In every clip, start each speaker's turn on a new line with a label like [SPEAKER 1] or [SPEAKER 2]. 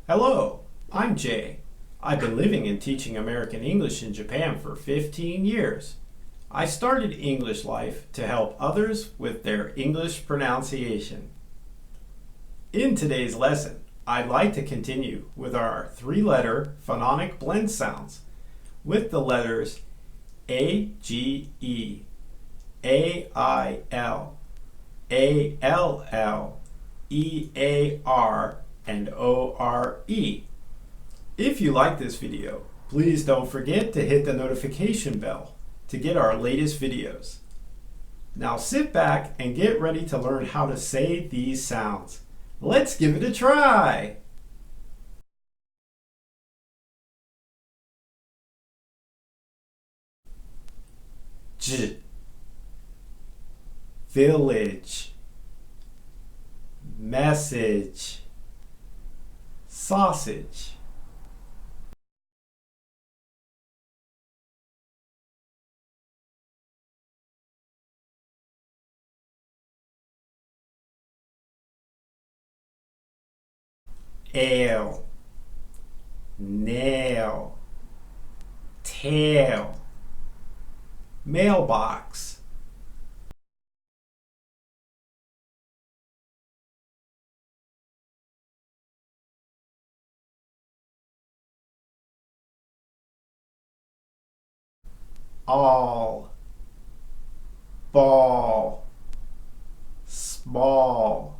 [SPEAKER 1] Hello, I'm Jay. I've been living and teaching American English in Japan for 15 years. I started English Life to help others with their English pronunciation. In today's lesson, I'd like to continue with our three-letter phonic blend sounds with the letters A, G, E, A, I, L, A, L, L, E, A, R, and O-R-E. If you like this video, please don't forget to hit the notification bell to get our latest videos. Now sit back and get ready to learn how to say these sounds. Let's give it a try! J, village, message, sausage. Ale, nail, tail, mailbox. All, ball, small,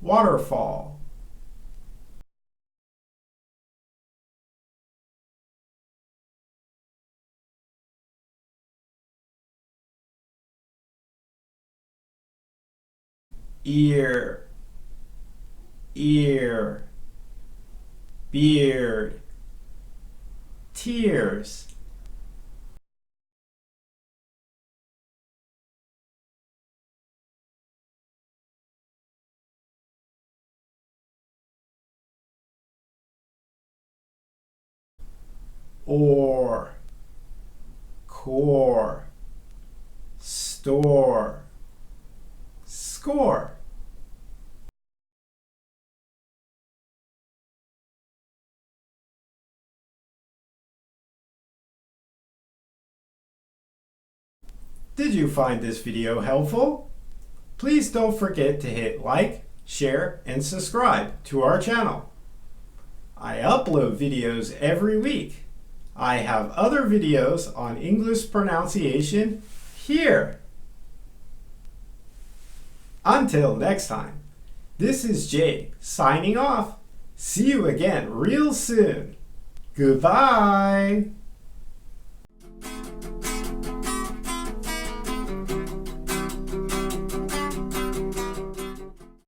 [SPEAKER 1] waterfall. Ear, ear, beard, tears. Or, core, store, score. Did you find this video helpful? Please don't forget to hit like, share, and subscribe to our channel. I upload videos every week. I have other videos on English pronunciation here. Until next time, this is Jay signing off. See you again real soon. Goodbye.